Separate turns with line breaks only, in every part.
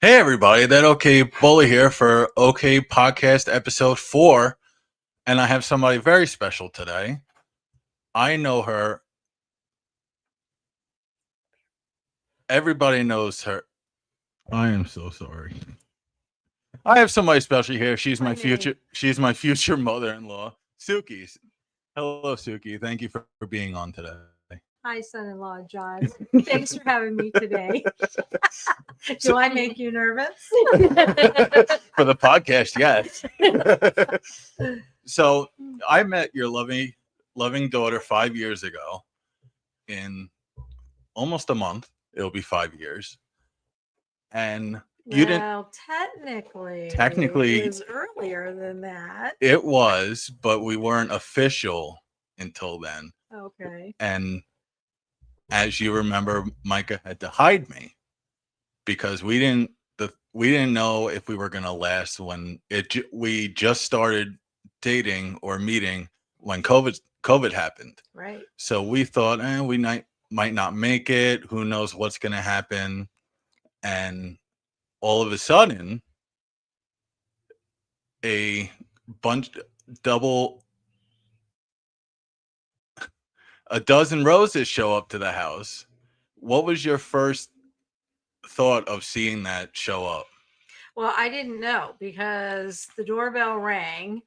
Hey everybody, that OK Bully here for OK Podcast episode 4, and I have somebody very special today. I know her. Everybody knows her. I am so sorry. I have somebody special here. She's my future mother-in-law, Suki. Hello, Suki. Thank you for being on today.
Hi, son-in-law John. Thanks for having me today. Do I make you nervous?
For the podcast, yes. So I met your loving daughter 5 years ago. In almost a month, it'll be 5 years. And you
well, technically, it was earlier than that.
It was, but we weren't official until then.
Okay.
And as you remember, Micah had to hide me because we didn't know if we were going to last when we just started dating or meeting when COVID happened.
Right.
So we thought, we might not make it. Who knows what's going to happen? And all of a sudden, a dozen roses show up to the house. What was your first thought of seeing that show up?
Well, I didn't know because the doorbell rang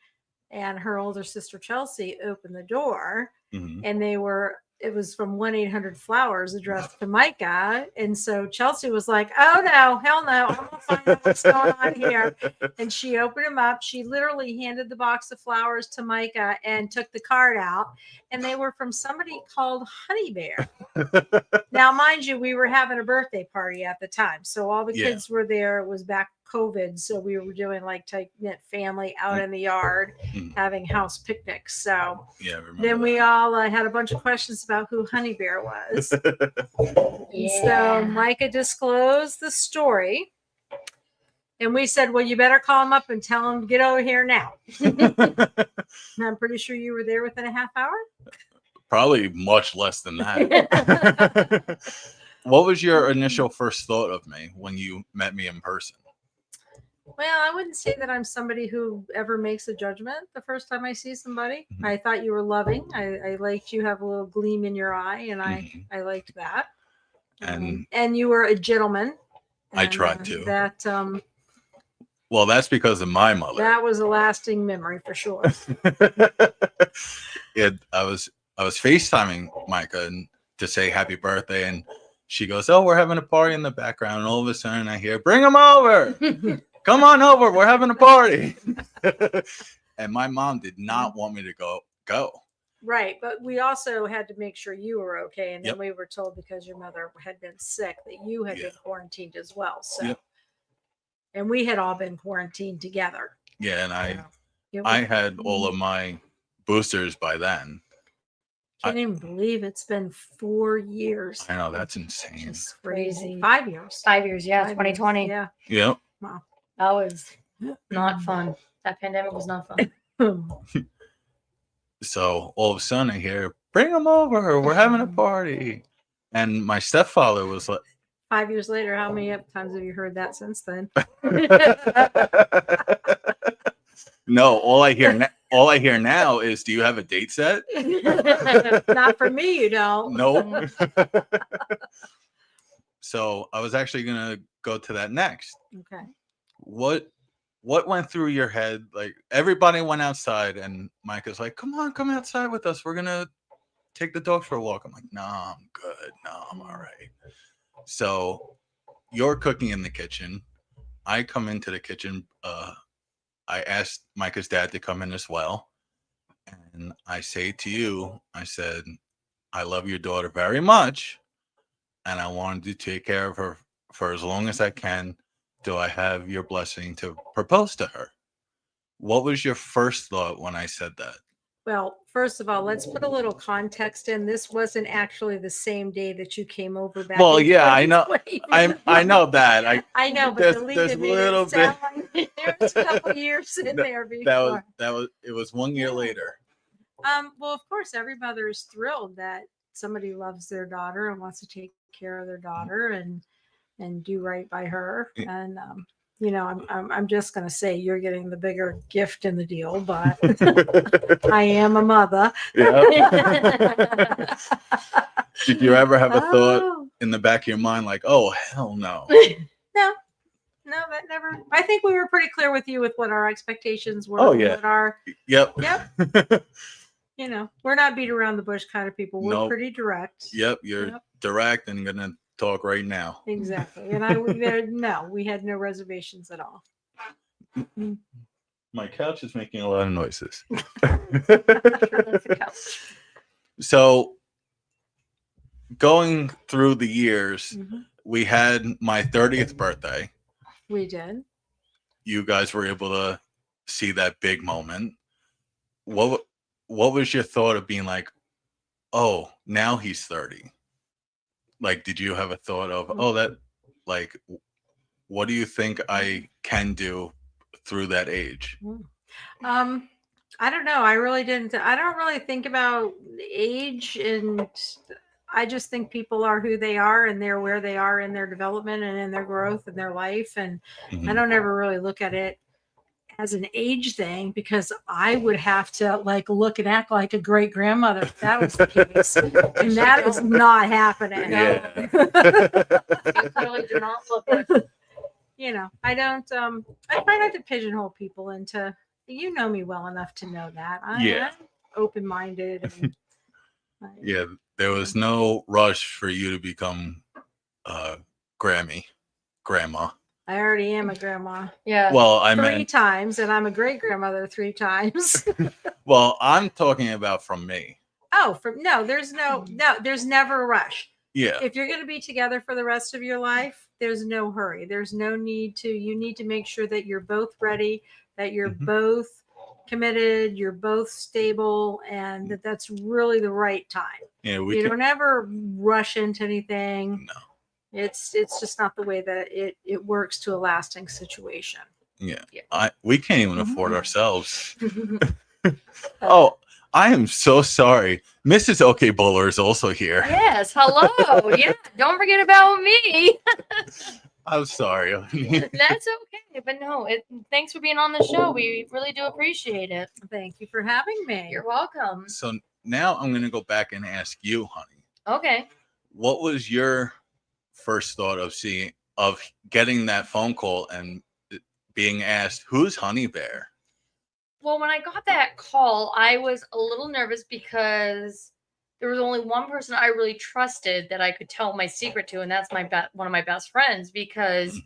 and her older sister Chelsea opened the door, and it was from 1-800-Flowers addressed to Micah. And so Chelsea was like, oh no, hell no, I'm gonna find out what's going on here. And she opened them up. She literally handed the box of flowers to Micah and took the card out. And they were from somebody called Honey Bear. Now, mind you, we were having a birthday party at the time. So all the kids were there. It was back COVID. So we were doing like tight-knit family out in the yard, having house picnics. So then we all had a bunch of questions about who Honey Bear was. So Micah disclosed the story. And we said, well, you better call him up and tell him to get over here now. And I'm pretty sure you were there within a half hour.
Probably much less than that. What was your initial first thought of me when you met me in person?
Well, I wouldn't say that I'm somebody who ever makes a judgment the first time I see somebody. I thought you were loving. I liked you have a little gleam in your eye, and I liked that. And you were a gentleman.
I tried to. Well, that's because of my mother.
That was a lasting memory for sure.
I was FaceTiming Micah to say happy birthday, and she goes, "Oh, we're having a party in the background." And all of a sudden, I hear, "Bring him over! Come on over! We're having a party!" And my mom did not want me to go.
Right, but we also had to make sure you were okay, and then we were told because your mother had been sick that you had been quarantined as well. So, and we had all been quarantined together.
Yeah, and I had all of my boosters by then.
Can't even believe it's been 4 years.
I know, that's insane.
It's crazy. 5 years.
5 years, yeah. 2020.
Yeah.
Yep.
Wow.
That was not fun. That pandemic was not fun.
So all of a sudden I hear, "Bring them over. We're having a party." And my stepfather was like,
5 years later, how many times have you heard that since then?
No, all I hear now is, "Do you have a date set?"
Not for me, you don't.
Nope. So I was actually gonna go to that next.
Okay.
What went through your head? Like, everybody went outside, and Micah's like, "Come on, come outside with us. We're gonna take the dogs for a walk." I'm like, "No, I'm good. No, I'm all right." So you're cooking in the kitchen. I come into the kitchen. I asked Micah's dad to come in as well. And I say to you, I said, "I love your daughter very much, and I wanted to take care of her for as long as I can. Do I have your blessing to propose to her?" What was your first thought when I said that?
Well, first of all, let's put a little context in. This wasn't actually the same day that you came over back.
Well, yeah, I know. I know that.
I know, but there's a little bit. Like there's a couple years in there before.
It was 1 year later.
Well, of course, every mother is thrilled that somebody loves their daughter and wants to take care of their daughter, and and do right by her. And I'm just going to say you're getting the bigger gift in the deal, but I am a mother.
Did you ever have a thought in the back of your mind like, oh, hell no?
No, that never. I think we were pretty clear with you with what our expectations were.
Oh, yeah.
Yep. We're not beat around the bush kind of people. We're pretty direct.
Yep, you're direct and gonna talk right now.
Exactly. And we had no reservations at all.
My couch is making a lot of noises. So, going through the years, we had my 30th birthday.
We did.
You guys were able to see that big moment. What was your thought of being like, oh, now he's 30? Like, did you have a thought of, what do you think I can do through that age?
I don't know. I really didn't. I don't really think about age, and I just think people are who they are, and they're where they are in their development and in their growth and their life. And I don't ever really look at it as an age thing, because I would have to look and act like a great grandmother if that was the case, and that is not happening.
Yeah.
You clearly do not look like.
I don't. I try not to pigeonhole people into. You know me well enough to know that. I'm open-minded. And,
there was no rush for you to become grandma.
I already am a grandma.
Yeah.
Well, I
3 times, and I'm a great grandmother 3 times.
Well, I'm talking about from me.
Oh, there's never a rush.
Yeah.
If you're going to be together for the rest of your life, there's no hurry. There's no need to. You need to make sure that you're both ready, that you're both committed, you're both stable, and that's really the right time.
Yeah,
you don't ever rush into anything.
No.
It's just not the way that it works to a lasting situation.
Yeah. We can't even afford ourselves. Oh, I am so sorry. Mrs. OK Bowler is also here.
Yes, hello. Yeah, don't forget about me.
I'm sorry.
That's okay, but no, thanks for being on the show. We really do appreciate it.
Thank you for having me.
You're welcome.
So now I'm going to go back and ask you, honey.
Okay.
What was your first thought of getting that phone call and being asked, who's Honey Bear?
Well, when I got that call, I was a little nervous because there was only one person I really trusted that I could tell my secret to, and that's one of my best friends, because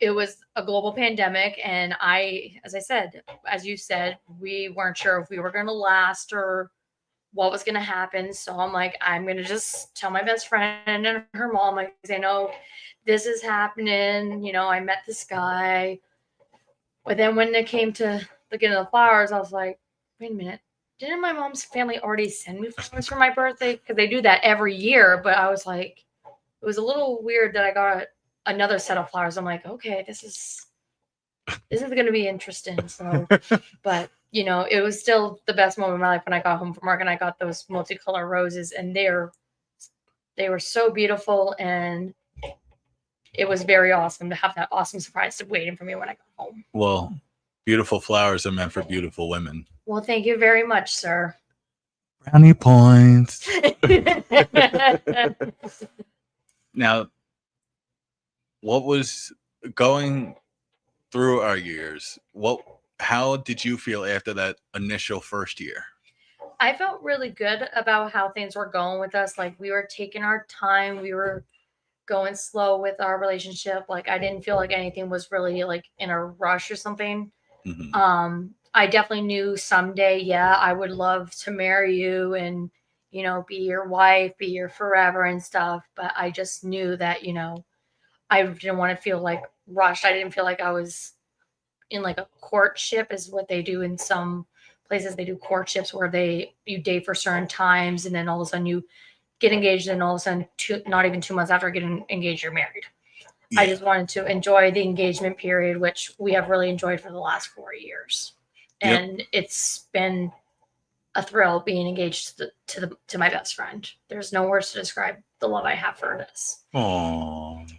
it was a global pandemic, and as you said, we weren't sure if we were going to last or what was going to happen. So I'm like, I'm going to just tell my best friend and her mom, like, I know this is happening. I met this guy. But then when it came to looking at the flowers, I was like, wait a minute. Didn't my mom's family already send me flowers for my birthday? Because they do that every year. But I was like, it was a little weird that I got another set of flowers. I'm like, okay, this is going to be interesting. So, but it was still the best moment of my life when I got home from work and I got those multicolor roses, and they were so beautiful, and it was very awesome to have that awesome surprise waiting for me when I got home.
Well, beautiful flowers are meant for beautiful women.
Well, thank you very much, sir.
Brownie points. Now, what was going through our years? How did you feel after that initial first year?
I felt really good about how things were going with us. Like, we were taking our time. We were going slow with our relationship. Like, I didn't feel like anything was really in a rush or something. I definitely knew someday, I would love to marry you and, be your wife, be your forever and stuff. But I just knew that, I didn't want to feel rushed. I didn't feel like I was in a courtship, is what they do in some places. They do courtships where you date for certain times, and then all of a sudden you get engaged, and all of a sudden, not even 2 months after getting engaged, you're married. Yeah. I just wanted to enjoy the engagement period, which we have really enjoyed for the last 4 years. And it's been a thrill being engaged to my best friend. There's no words to describe the love I have for this.
Aww.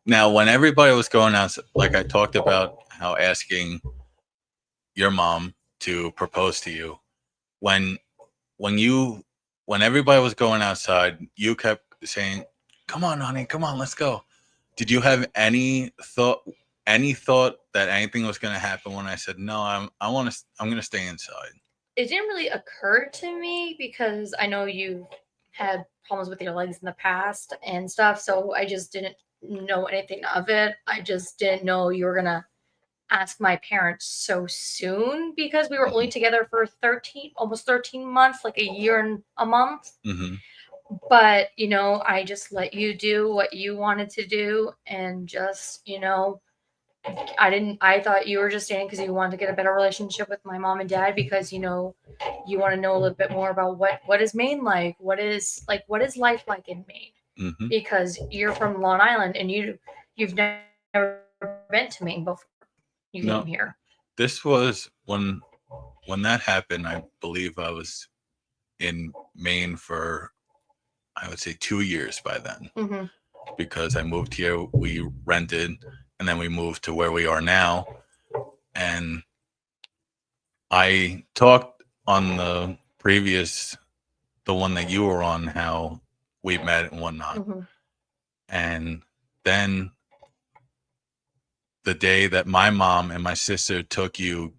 Now, when everybody was going out, like I talked about how asking your mom to propose to you, when everybody was going outside, you kept saying, "Come on, honey, come on, let's go." Did you have any thought that anything was going to happen when I said no? I'm going to stay inside.
It didn't really occur to me because I know you've had problems with your legs in the past and stuff, so I just didn't know anything of it. I just didn't know you were gonna ask my parents so soon because we were only together for almost 13 months, like a year and a month.
Mm-hmm.
But I just let you do what you wanted to do, and just I thought you were just staying because you wanted to get a better relationship with my mom and dad, because you want to know a little bit more about what is Maine like, what is life like in Maine,
Mm-hmm.
because you're from Long Island and you've never been to Maine before you came here.
This was when that happened. I believe I was in Maine for, I would say, 2 years by then.
Mm-hmm.
Because I moved here, we rented, and then we moved to where we are now. And I talked on the one that you were on, how we met and whatnot.
Mm-hmm.
And then the day that my mom and my sister took you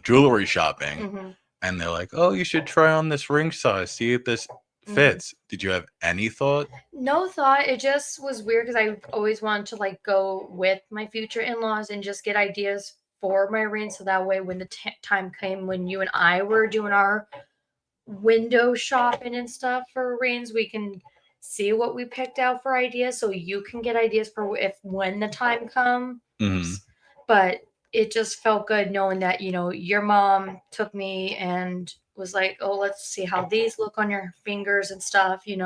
jewelry shopping,
Mm-hmm.
and they're like, "Oh, you should try on this ring size, see if this fits." Mm-hmm. Did you have any thought?
No thought. It just was weird because I always wanted to go with my future in-laws and just get ideas for my ring, so that way when the time came when you and I were doing our window shopping and stuff for rings, we can see what we picked out for ideas, so you can get ideas for when the time comes.
Mm-hmm.
But it just felt good knowing that your mom took me and was like, "Oh, let's see how these look on your fingers and stuff." It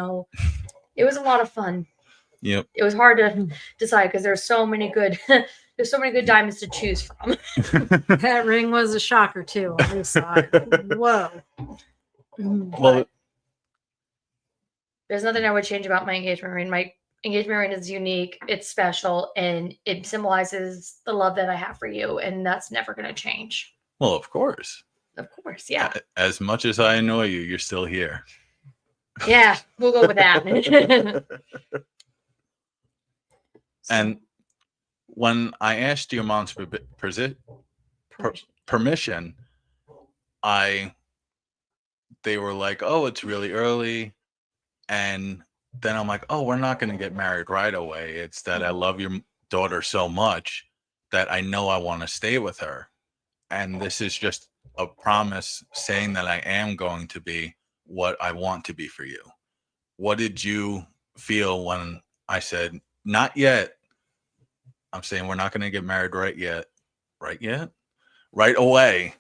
was a lot of fun.
Yep.
It was hard to decide because there's so many good diamonds to choose from.
That ring was a shocker too on this side. Whoa.
Well,
there's nothing I would change about my engagement ring. My engagement ring is unique, it's special, and it symbolizes the love that I have for you, and that's never going to change.
Well, of course.
Of course, yeah.
As much as I annoy you, you're still here.
Yeah, we'll go with that.
And when I asked your mom's permission, they were like, "Oh, it's really early." And then I'm like, "Oh, we're not going to get married right away. It's that I love your daughter so much that I know I want to stay with her. And this is just a promise saying that I am going to be what I want to be for you." What did you feel when I said, "Not yet"? I'm saying we're not going to get married right yet. Right yet? Right away.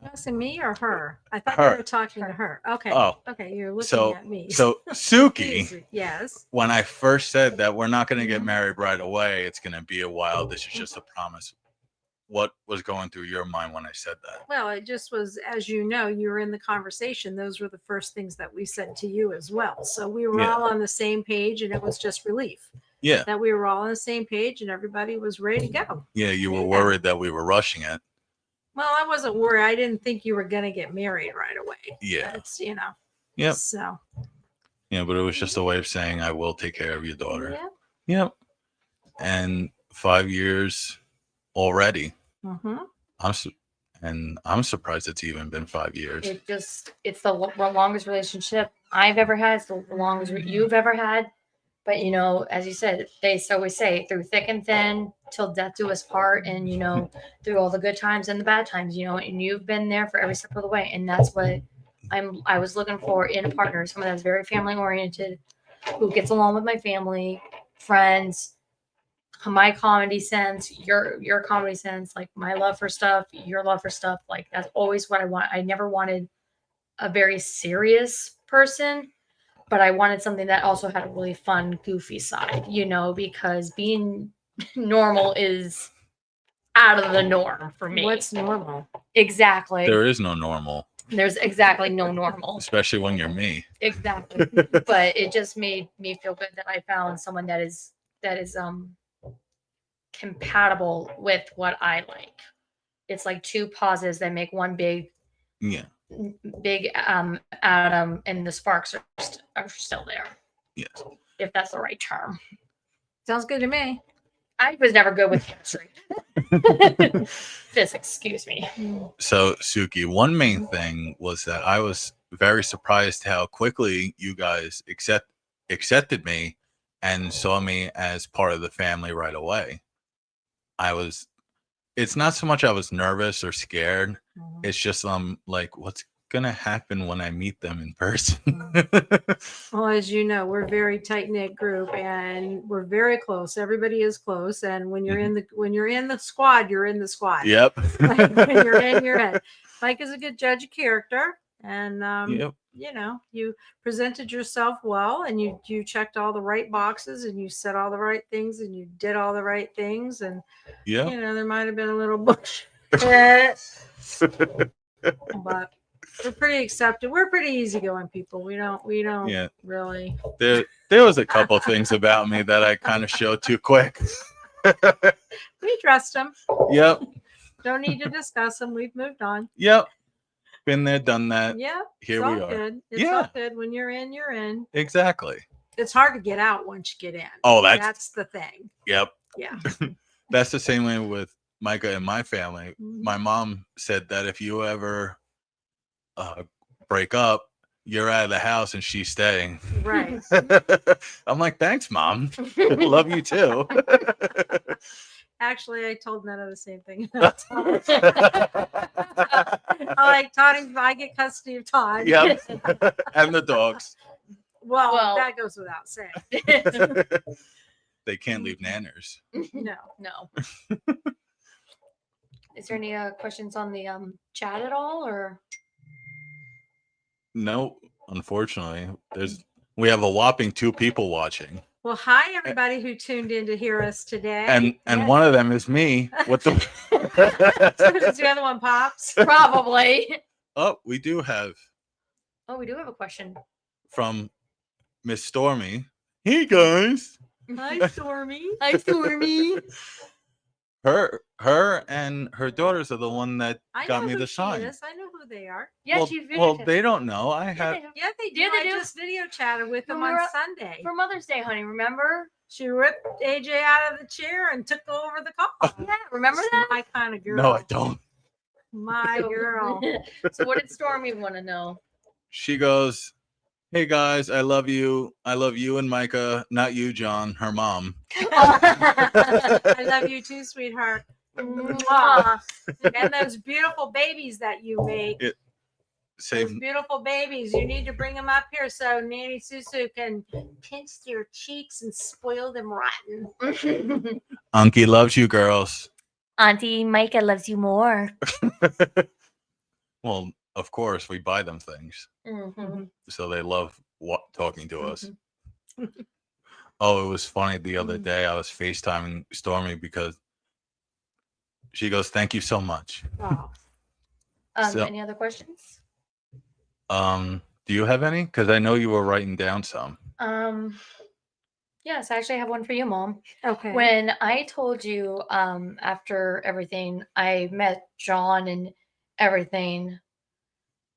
Asking me or her? I thought
her.
you were talking to her. Okay.
Oh.
Okay, you're looking at me.
So Suki,
yes.
When I first said that we're not going to get married right away, it's going to be a while, this is just a promise. What was going through your mind when I said that?
Well, it just was, as you know, you were in the conversation. Those were the first things that we said to you as well. So we were all on the same page, and it was just relief.
Yeah.
That we were all on the same page and everybody was ready to go.
Yeah, you were worried that we were rushing it.
Well, I wasn't worried. I didn't think you were going to get married right away.
Yeah.
That's,
Yep.
So.
Yeah, but it was just a way of saying I will take care of your daughter.
Yeah.
Yep. And 5 years already.
Mm-hmm.
I'm surprised it's even been 5 years.
It's the longest relationship I've ever had. It's the longest you've ever had. But, as you said, they always say through thick and thin, till death do us part. And, through all the good times and the bad times, and you've been there for every step of the way. And that's what I was looking for in a partner, someone that's very family oriented, who gets along with my family, friends, my comedy sense, your comedy sense, like my love for stuff, your love for stuff. Like, that's always what I want. I never wanted a very serious person, but I wanted something that also had a really fun, goofy side, because being normal is out of the norm for me.
What's normal?
Exactly.
There is no normal.
There's exactly no normal.
Especially when you're me.
Exactly. But it just made me feel good that I found someone that is compatible with what I like. It's like two pauses that make one big atom, and the sparks are still there.
Yes.
If that's the right term.
Sounds good to me.
I was never good with chemistry. Just excuse me.
So, Suki, one main thing was that I was very surprised how quickly you guys accepted me and saw me as part of the family right away. It's not so much I was nervous or scared. It's just like, what's gonna happen when I meet them in person?
Well, as you know, we're a very tight knit group, and we're very close. Everybody is close, and when you're in the squad, you're in the squad.
Yep.
Like, when you're in. Mike is a good judge of character, and you know, you presented yourself well, and you checked all the right boxes, and you said all the right things, and you did all the right things, and you know, there might have been a little bush, but we're pretty accepted. We're pretty easygoing people. We don't really.
There was a couple things about me that I kind of showed too quick.
We trust them.
Yep.
Don't need to discuss them. We've moved on.
Yep. Been there, done that.
Yeah.
Here we are.
Good. It's all good. When you're in, you're in.
Exactly.
It's hard to get out once you get in.
Oh,
that's the thing.
Yep.
Yeah.
That's the same way with Micah and my family.
Mm-hmm.
My mom said that if you ever break up, you're out of the house and she's staying.
Right.
I'm like, thanks, Mom. Love you too.
Actually, I told Nana the same thing. I like Todd. I get custody of Todd.
Yep. And the dogs.
Well, that goes without saying.
They can't leave nanners.
No.
Is there any questions on the chat at all, or?
No, unfortunately. We have a whopping 2 people watching.
Well, hi everybody who tuned in to hear us today.
And one of them is me. What the?
So does the other one Pops?
Probably.
Oh, we do have.
Oh, we do have a question
From Miss Stormy. Hey guys.
Hi Stormy.
Hi Stormy.
Her and her daughters are the one that got me the sign.
I know who they are.
Yeah,
well, they don't know. I have.
Yeah, they do. I just video chatted with them on Sunday
for Mother's Day, honey. Remember?
She ripped AJ out of the chair and took over the call.
Yeah, remember that?
My kind of girl.
No, I don't.
My girl.
So what did Stormy want to know?
She goes, "Hey guys, I love you. I love you and Micah, not you, John, her mom."
I love you too, sweetheart. And those beautiful babies that you make. Those beautiful babies. You need to bring them up here so Nanny Susu can pinch their cheeks and spoil them rotten.
Unky loves you, girls.
Auntie Micah loves you more.
Well, of course, we buy them things.
Mm-hmm.
So they love talking to us. Oh, it was funny the other day. I was FaceTiming Stormy because she goes, "Thank you so much."
Oh.
Any other questions?
Do you have any? Because I know you were writing down some.
Yes, I actually have one for you, Mom.
Okay.
When I told you after everything, I met John and everything.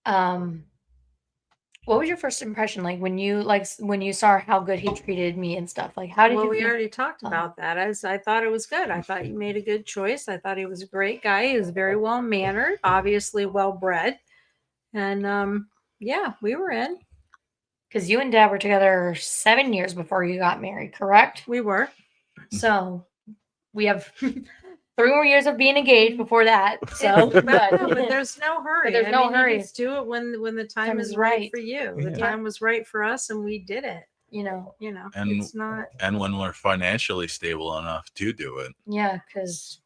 What was your first impression like when you saw how good he treated me and stuff? Like, how did you feel?
We already talked about that. I thought it was good. I thought you made a good choice. I thought he was a great guy. He was very well mannered, obviously well bred, and yeah, we were in.
Because you and Dad were together 7 years before you got married, correct?
We were.
So we have 3 more years of being engaged before that. So,
but there's no hurry.
There's no hurry.
You just do it when the time is right for you. The time was right for us, and we did it. You know.
And
it's not.
And when we're financially stable enough to do it.
Yeah, because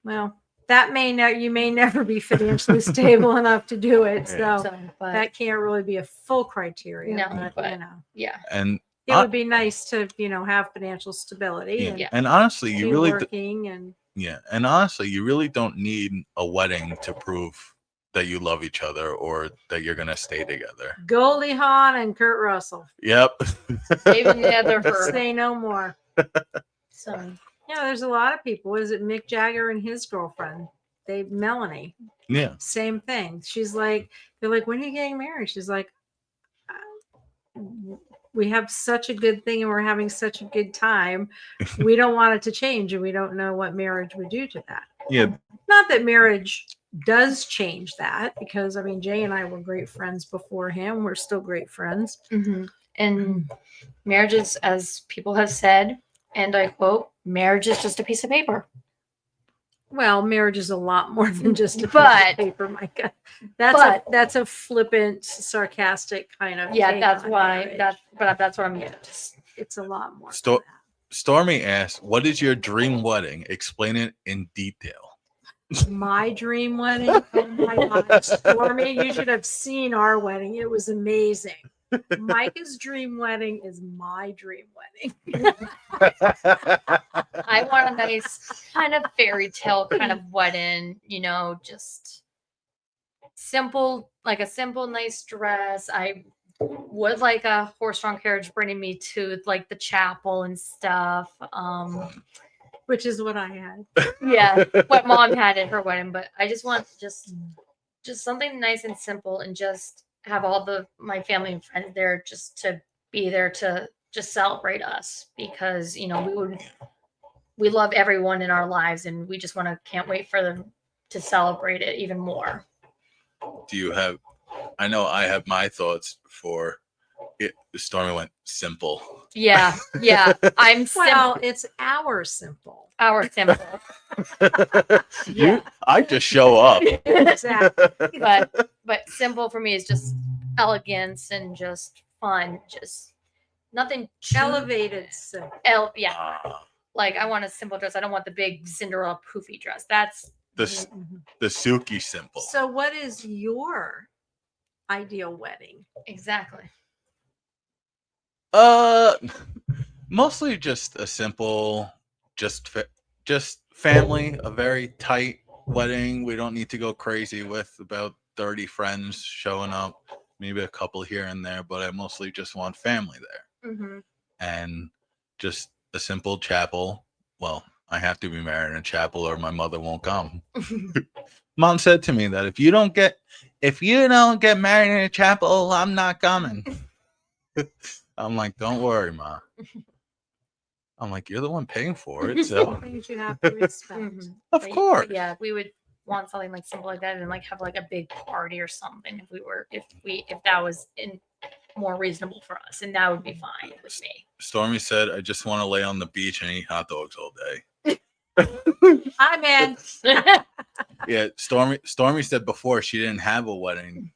you may never be financially stable enough to do it. So that can't really be a full criteria.
No, but yeah.
And
it would be nice to have financial stability.
And honestly, you really
working and.
Yeah, and honestly, you really don't need a wedding to prove that you love each other or that you're gonna stay together.
Goldie Hawn and Kurt Russell.
Yep.
Saving the other for
Say no more.
some.
Yeah, there's a lot of people. What is it? Mick Jagger and his girlfriend, Melanie.
Yeah.
Same thing. She's like, they're like, when are you getting married? She's like, we have such a good thing and we're having such a good time. We don't want it to change, and we don't know what marriage would do to that.
Yeah.
Not that marriage does change that, because I mean, Jay and I were great friends before him. We're still great friends.
Mm-hmm. And marriages, as people have said, and I quote, marriage is just a piece of paper.
Well, marriage is a lot more than just a piece of paper, Micah. That's a flippant, sarcastic kind of.
Yeah, that's why. That's what I'm getting.
It's a lot more.
Stormy asked, "What is your dream wedding? Explain it in detail."
My dream wedding. Oh my God, Stormy, you should have seen our wedding. It was amazing. Micah's dream wedding is my dream wedding.
I want a nice kind of fairy tale kind of wedding, just simple, like a simple, nice dress. I would like a horse-drawn carriage bringing me to like the chapel and stuff.
Which is what I had.
Yeah, what Mom had at her wedding, but I just want just something nice and simple, and just have all my family and friends there, just to be there to just celebrate us, because we love everyone in our lives, and we just can't wait for them to celebrate it even more.
Do you have? I know I have my thoughts for it. Stormy went simple.
Yeah. I'm simple.
Well, it's our simple.
Our simple.
Yeah. I just show up.
Exactly.
But simple for me is just elegance and just fun. Just nothing
Elevated simple.
Yeah. Like, I want a simple dress. I don't want the big Cinderella poofy dress. That's
the Suki simple.
So what is your ideal wedding?
Exactly.
Mostly just a simple, just family, a very tight wedding. We don't need to go crazy with about 30 friends showing up, maybe a couple here and there, but I mostly just want family there.
Mm-hmm.
And just a simple chapel. Well, I have to be married in a chapel or my mother won't come. Mom said to me that if you don't get married in a chapel, I'm not coming. I'm like, don't worry, Ma. I'm like, you're the one paying for it, so
Things you have to respect.
Mm-hmm.
Of course.
Yeah, we would want something like simple like that, and like have like a big party or something if that was more reasonable for us, and that would be fine with me.
Stormy said, I just want to lay on the beach and eat hot dogs all day.
Hi, man.
Yeah, Stormy said before she didn't have a wedding.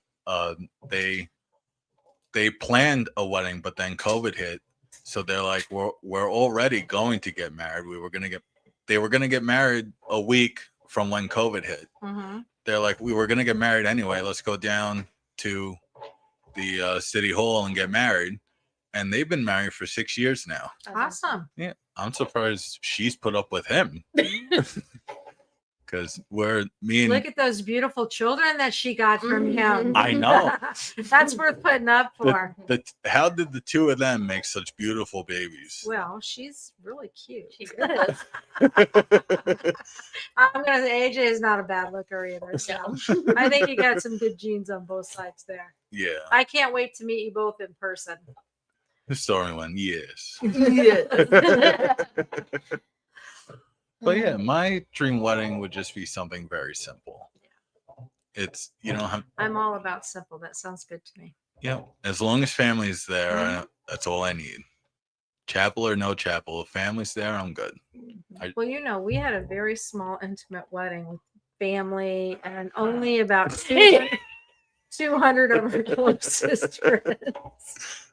They planned a wedding, but then COVID hit. So they're like, we're already going to get married. They were gonna get married a week from when COVID hit.
Mm-hmm.
They're like, we were gonna get married anyway. Let's go down to the city hall and get married. And they've been married for 6 years now.
Awesome.
Yeah, I'm surprised she's put up with him. Because
look at those beautiful children that she got from him.
I know.
That's worth putting up for.
How did the two of them make such beautiful babies?
Well, she's really cute.
She is.
I'm gonna say AJ is not a bad looker either. So I think you got some good genes on both sides there.
Yeah.
I can't wait to meet you both in person.
The story went, yes.
Yeah.
But yeah, my dream wedding would just be something very simple. It's
I'm all about simple. That sounds good to me.
Yeah, as long as family's there, that's all I need. Chapel or no chapel, if family's there, I'm good.
Well, we had a very small, intimate wedding with family and only about 200 of our closest friends.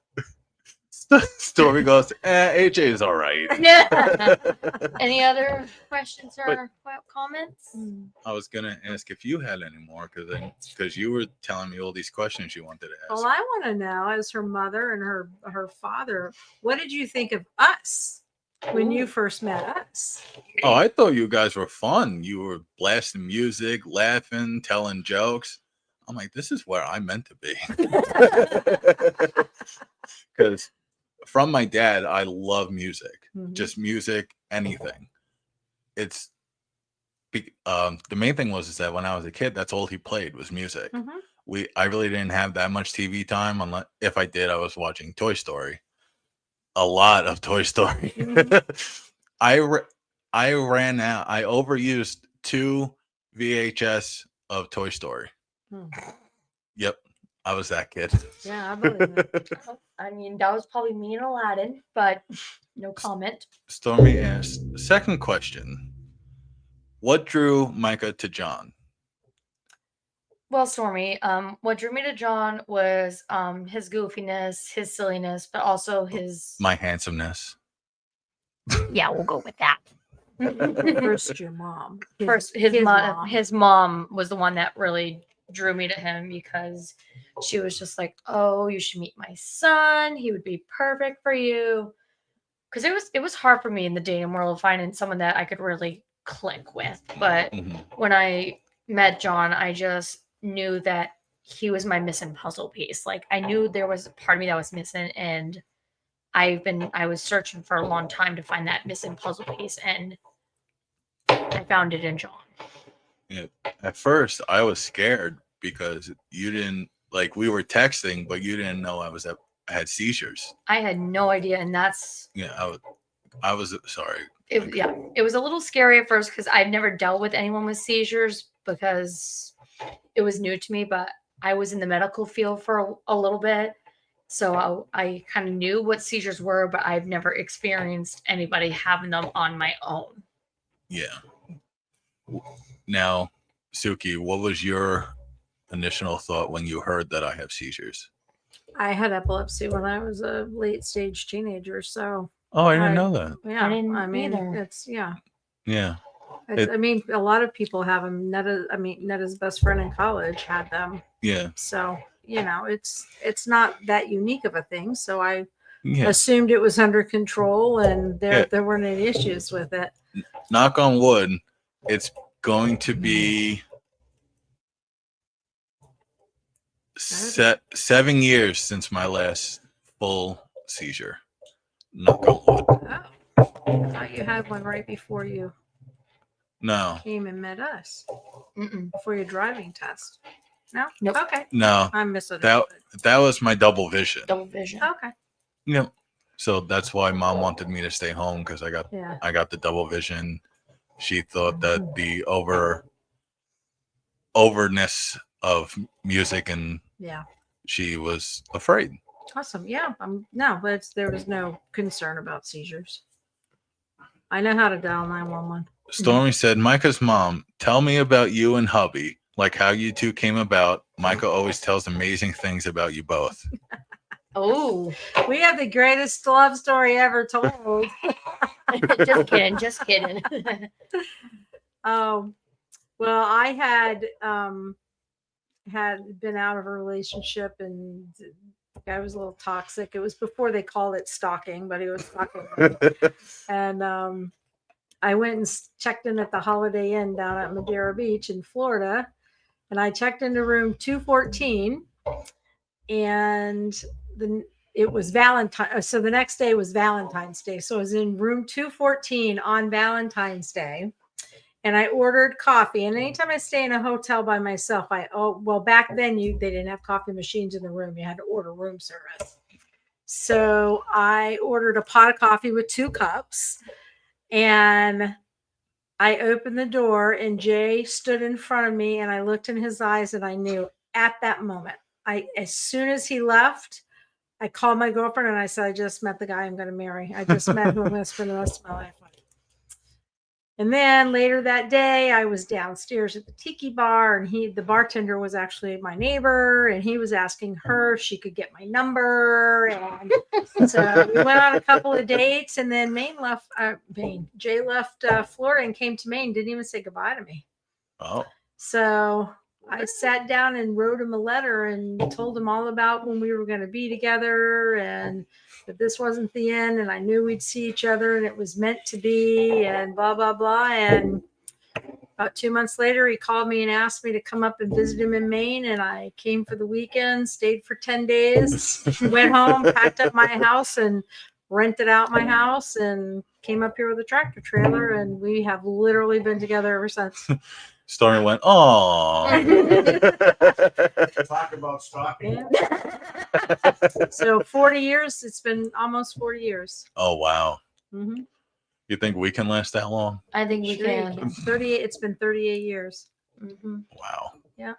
Story goes, AJ is all right.
Yeah. Any other questions or comments?
I was gonna ask if you had any more because you were telling me all these questions you wanted to ask.
Well, I want to know, as her mother and her father, what did you think of us when you first met us?
Oh, I thought you guys were fun. You were blasting music, laughing, telling jokes. I'm like, this is where I'm meant to be. Because from my dad, I love music, just music, anything. It's the main thing was is that when I was a kid, that's all he played was music. I really didn't have that much TV time. Unless if I did, I was watching Toy Story. A lot of Toy Story. I ran out. I overused 2 VHS of Toy Story. Yep, I was that kid.
Yeah, I believe it.
I mean, that was probably me and Aladdin, but no comment.
Stormy asked, second question. What drew Micah to John?
Well, Stormy, what drew me to John was his goofiness, his silliness, but also his
My handsomeness.
Yeah, we'll go with that.
First, your mom.
His mom was the one that really drew me to him because she was just like, "Oh, you should meet my son. He would be perfect for you." Because it was hard for me in the dating world finding someone that I could really click with. But when I met John, I just knew that he was my missing puzzle piece. Like I knew there was a part of me that was missing, and I was searching for a long time to find that missing puzzle piece, and I found it in John.
Yeah. At first, I was scared because you didn't we were texting, but you didn't know I had seizures.
I had no idea, and that's
I was sorry.
It was a little scary at first because I've never dealt with anyone with seizures because it was new to me. But I was in the medical field for a little bit. So I kind of knew what seizures were, but I've never experienced anybody having them on my own.
Yeah. Now, Suki, what was your initial thought when you heard that I have seizures?
I had epilepsy when I was a late stage teenager. So.
Oh, I didn't know that.
Yeah.
I
mean,
either.
it's, yeah.
Yeah.
I mean, a lot of people have them. Netta's best friend in college had them.
Yeah.
So, it's not that unique of a thing. So I assumed it was under control and there weren't any issues with it.
Knock on wood, it's going to be 7 years since my last full seizure. Knock on wood.
Oh, I thought you had one right before you came and met us. Before your driving test. No?
Nope.
Okay.
No.
I'm misunderstood.
That was my double vision.
Okay.
Yep. So that's why Mom wanted me to stay home because I got the double vision. She thought that the overness of music and she was afraid.
Awesome. Yeah. But there was no concern about seizures. I know how to dial 911.
Stormy said, Micah's mom, tell me about you and hubby, like how you two came about. Micah always tells amazing things about you both.
Oh, we have the greatest love story ever told.
Just kidding.
Well, I had been out of a relationship and the guy was a little toxic. It was before they called it stalking, but he was stalking me. And I went and checked in at the Holiday Inn down at Madeira Beach in Florida, and I checked into room 214, and it was Valentine's. So the next day was Valentine's Day. So I was in room 214 on Valentine's Day, and I ordered coffee. And anytime I stay in a hotel by myself, back then they didn't have coffee machines in the room. You had to order room service. So I ordered a pot of coffee with 2 cups. And I opened the door and Jay stood in front of me and I looked in his eyes and I knew at that moment, as soon as he left, I called my girlfriend and I said, I just met the guy I'm going to marry. I just met who I'm going to spend the rest of my life with. And then later that day, I was downstairs at the tiki bar and the bartender was actually my neighbor and he was asking her if she could get my number. And so we went on a couple of dates and then Jay left Florida and came to Maine, didn't even say goodbye to me.
Oh.
So I sat down and wrote him a letter and told him all about when we were going to be together and that this wasn't the end and I knew we'd see each other and it was meant to be and blah, blah, blah. And About 2 months later, he called me and asked me to come up and visit him in Maine. And I came for the weekend, stayed for 10 days, went home, packed up my house and rented out my house and came up here with a tractor trailer. And we have literally been together ever since.
Stormy went, oh.
Talk about stalking.
So 40 years. It's been almost 40 years.
Oh, wow.
Mm-hmm.
You think we can last that long?
I think we
Sure,
can.
38. It's been 38 years.
Mm-hmm.
Wow.
Yeah.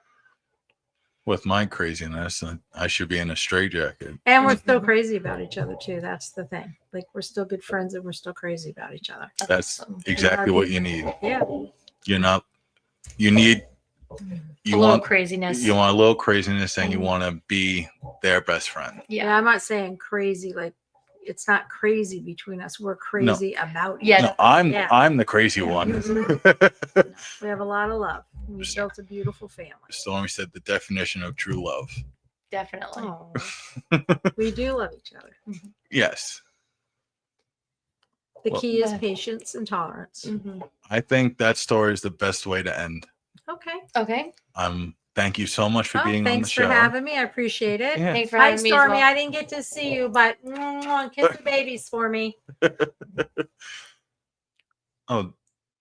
With my craziness, I should be in a straitjacket.
And we're still crazy about each other too. That's the thing. Like we're still good friends and we're still crazy about each other.
That's exactly what you need.
Yeah.
You're not. You need.
A
You
little
want
craziness.
You want a little craziness, and you want to be their best friend.
Yeah. I'm not saying crazy. Like it's not crazy between us. We're crazy about each
Yeah.
No,
other.
I'm the crazy
Yeah.
one.
We have a lot of love. We built a beautiful family.
Stormy said the definition of true love.
Definitely.
Oh, we do love each other.
Yes.
The
Well-
key is
Yeah.
patience and tolerance.
Mm-hmm.
I think that story is the best way to end.
Okay.
Okay.
Thank you so much for being on the
Thanks
show.
for having me. I appreciate it.
Yeah.
Thanks for
Hi,
having me.
Stormy.
As well.
I didn't get to see you, but kiss the babies for me.
Oh,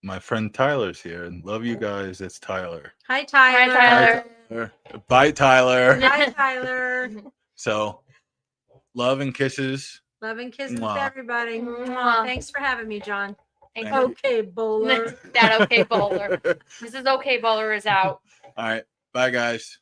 my friend Tyler's here. Love you guys. It's Tyler.
Hi, Tyler.
Tyler.
Bye, Tyler.
Hi, Tyler.
So, love and kisses.
Love and kisses to
Mwah.
everybody.
Mwah.
Thanks for having me, John.
Thank
Thank
you.
Okay, bowler.
That okay bowler. Mrs. Okay Bowler is out.
All right. Bye, guys.